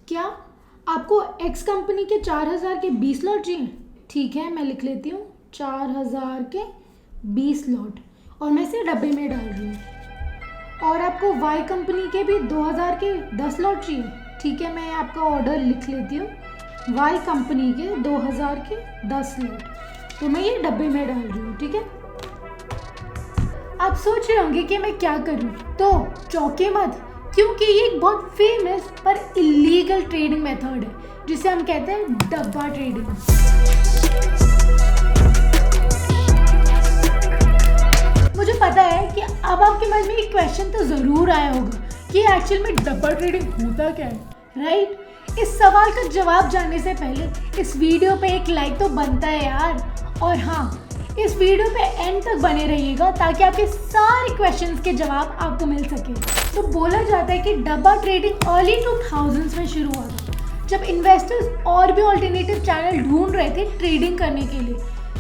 क्या आपको x company के 4,000 के 20 लॉट चाहिए? ठीक है, मैं लिख लेती हूँ 4,000 के 20 लॉट और मैं इसे डब्बे में डाल रही हूँ। और आपको वाई कंपनी के भी 2,000 के 10 लॉट चाहिए? ठीक है, मैं आपका ऑर्डर लिख लेती हूँ वाई कंपनी के 2,000 के 10 लॉट, तो मैं ये डब्बे में डाल रही हूँ। ठीक है, आप सोच रहे होंगे कि मैं क्या करूँ, तो चौंके मत, क्योंकि ये एक बहुत फेमस पर इलीगल ट्रेडिंग मेथड है जिसे हम कहते हैं डब्बा ट्रेडिंग। मुझे पता है कि अब आपके मन में एक क्वेश्चन तो ज़रूर आया होगा कि एक्चुअल में डब्बा ट्रेडिंग होता क्या है, राइट? इस सवाल का जवाब जानने से पहले इस वीडियो पे एक लाइक तो बनता है यार। और हाँ, इस वीडियो पे एंड तक बने रहिएगा ताकि आपके सारे क्वेश्चंस के जवाब आपको मिल सके। तो बोला जाता है कि डब्बा ट्रेडिंग अर्ली 2000s में शुरू हुआ था, जब इन्वेस्टर्स और भी ऑल्टरनेटिव चैनल ढूंढ रहे थे ट्रेडिंग करने के लिए,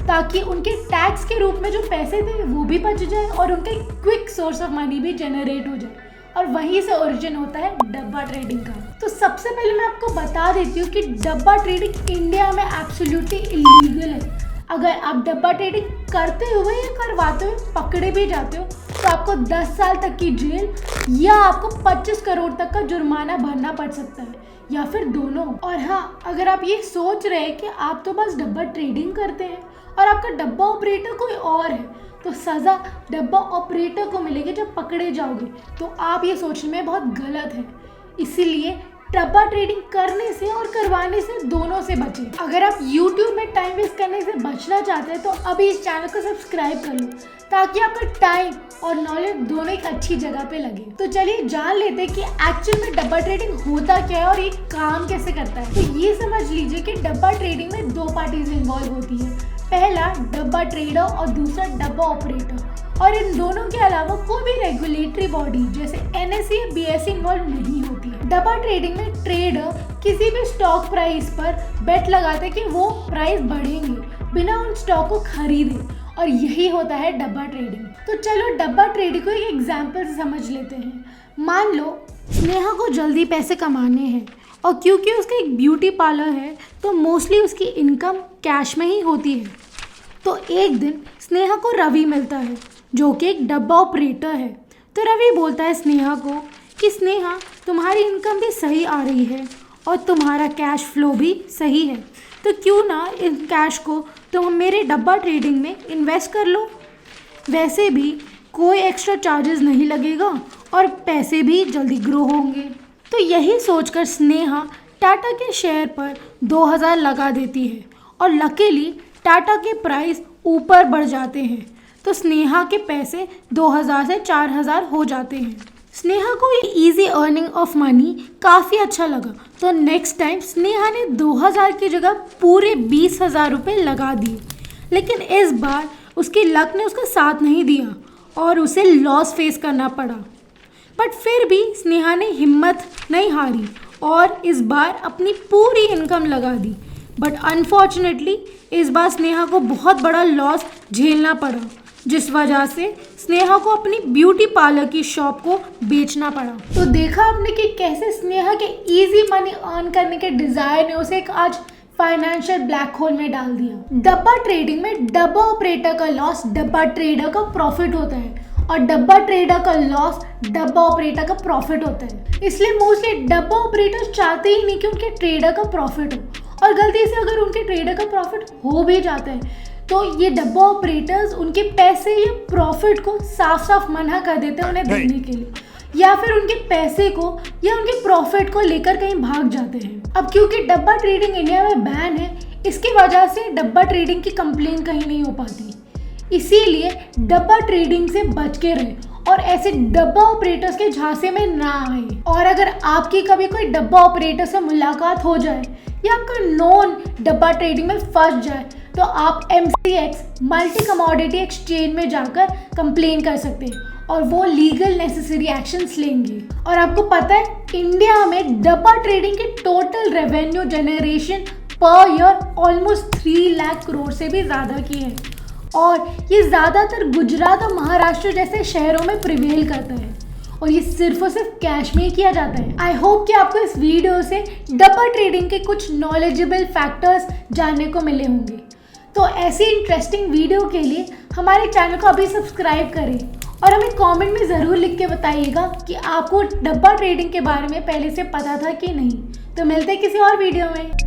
ताकि उनके टैक्स के रूप में जो पैसे थे वो भी बच जाए और उनके क्विक सोर्स ऑफ मनी भी जनरेट हो जाए। और वहीं से ओरिजिन होता है डब्बा ट्रेडिंग का। तो सबसे पहले मैं आपको बता देती हूँ कि डब्बा ट्रेडिंग इंडिया में एब्सोल्युटली इलीगल है। अगर आप डब्बा ट्रेडिंग करते हुए या करवाते हुए पकड़े भी जाते हो तो आपको 10 साल तक की जेल या आपको 25 करोड़ तक का जुर्माना भरना पड़ सकता है, या फिर दोनों। और हाँ, अगर आप ये सोच रहे हैं कि आप तो बस डब्बा ट्रेडिंग करते हैं और आपका डब्बा ऑपरेटर कोई और है, तो सज़ा डब्बा ऑपरेटर को मिलेगी जब पकड़े जाओगे। तो आप ये सोचने में बहुत गलत है। इसीलिए डब्बा ट्रेडिंग करने से और करवाने से दोनों से बचें। अगर आप YouTube में टाइम वेस्ट करने से बचना चाहते हैं तो अभी इस चैनल को सब्सक्राइब कर लो, ताकि आपका टाइम और नॉलेज दोनों एक अच्छी जगह पे लगे। तो चलिए जान लेते हैं कि एक्चुअल में डब्बा ट्रेडिंग होता क्या है और ये काम कैसे करता है। तो ये समझ लीजिए कि डब्बा ट्रेडिंग में 2 पार्टीज इन्वॉल्व होती है, पहला डब्बा ट्रेडर और दूसरा डब्बा ऑपरेटर। और इन दोनों के अलावा कोई भी रेगुलेटरी बॉडी जैसे NSE या BSE इन्वॉल्व नहीं होती है। डब्बा ट्रेडिंग में ट्रेडर किसी भी स्टॉक प्राइस पर बेट लगाते हैं कि वो प्राइस बढ़ेंगे बिना उन स्टॉक को खरीदे, और यही होता है डब्बा ट्रेडिंग। तो चलो डब्बा ट्रेडिंग को एक एग्जाम्पल से समझ लेते हैं। मान लो स्नेहा को जल्दी पैसे कमाने हैं और क्योंकि उसका एक ब्यूटी पार्लर है तो मोस्टली उसकी इनकम कैश में ही होती है। तो एक दिन स्नेहा को रवि मिलता है जो कि एक डब्बा ऑपरेटर है। तो रवि बोलता है स्नेहा को कि स्नेहा, तुम्हारी इनकम भी सही आ रही है और तुम्हारा कैश फ्लो भी सही है, तो क्यों ना इन कैश को तुम मेरे डब्बा ट्रेडिंग में इन्वेस्ट कर लो। वैसे भी कोई एक्स्ट्रा चार्जेस नहीं लगेगा और पैसे भी जल्दी ग्रो होंगे। तो यही सोचकर स्नेहा टाटा के शेयर पर 2,000 लगा देती है और लकीली टाटा के प्राइस ऊपर बढ़ जाते हैं, तो स्नेहा के पैसे 2,000 से 4,000 हो जाते हैं। स्नेहा को ये इजी अर्निंग ऑफ मनी काफ़ी अच्छा लगा, तो नेक्स्ट टाइम स्नेहा ने 2,000 की जगह पूरे 20,000 रुपये लगा दिए। लेकिन इस बार उसकी लक ने उसका साथ नहीं दिया और उसे लॉस फेस करना पड़ा। बट फिर भी स्नेहा ने हिम्मत नहीं हारी और इस बार अपनी पूरी इनकम लगा दी। बट अनफॉर्चुनेटली इस बार स्नेहा को बहुत बड़ा लॉस झेलना पड़ा, जिस वजह से स्नेहा को अपनी ब्यूटी पार्लर की शॉप को बेचना पड़ा। तो देखा आपने कि कैसे स्नेहा के इजी मनी अर्न करने के डिजायर ने उसे एक आज फाइनेंशियल ब्लैक होल में डाल दिया। डब्बा ट्रेडिंग में डब्बा ऑपरेटर का लॉस डब्बा ट्रेडर का प्रॉफिट होता है और डब्बा ट्रेडर का लॉस डब्बा ऑपरेटर का प्रॉफिट होता है। इसलिए मोस्टली डब्बा ऑपरेटर्स चाहते ही नहीं कि उनके ट्रेडर का प्रॉफिट हो, और गलती से अगर उनके ट्रेडर का प्रॉफिट हो भी जाता है तो ये डब्बा ऑपरेटर्स उनके पैसे या प्रॉफिट को साफ साफ मना कर देते हैं उन्हें देने के लिए, या फिर उनके पैसे को या उनके प्रॉफिट को लेकर कहीं भाग जाते हैं। अब क्योंकि डब्बा ट्रेडिंग इंडिया में बैन है, इसकी वजह से डब्बा ट्रेडिंग की कंप्लेन कहीं नहीं हो पाती। इसीलिए डब्बा ट्रेडिंग से बच के रहे और ऐसे डब्बा ऑपरेटर्स के झांसे में ना आए। और अगर आपकी कभी कोई डब्बा ऑपरेटर से मुलाकात हो जाए या आपका नॉन डब्बा ट्रेडिंग में फंस जाए तो आप MCX मल्टी कमोडिटी एक्सचेंज में जाकर कंप्लेन कर सकते हैं और वो लीगल नेसेसरी एक्शंस लेंगे। और आपको पता है इंडिया में डब्बा ट्रेडिंग के total revenue generation per year almost 3 lakh crore से भी ज़्यादा की है और ये ज़्यादातर गुजरात और महाराष्ट्र जैसे शहरों में प्रिवेल करता है। और ये सिर्फ और सिर्फ कैश में ही किया जाता है। आई होप कि आपको इस वीडियो से डबल ट्रेडिंग के कुछ नॉलेजेबल फैक्टर्स जानने को मिले होंगे। तो ऐसी इंटरेस्टिंग वीडियो के लिए हमारे चैनल को अभी सब्सक्राइब करें और हमें कमेंट में ज़रूर लिख के बताइएगा कि आपको डब्बा ट्रेडिंग के बारे में पहले से पता था कि नहीं। तो मिलते हैं किसी और वीडियो में।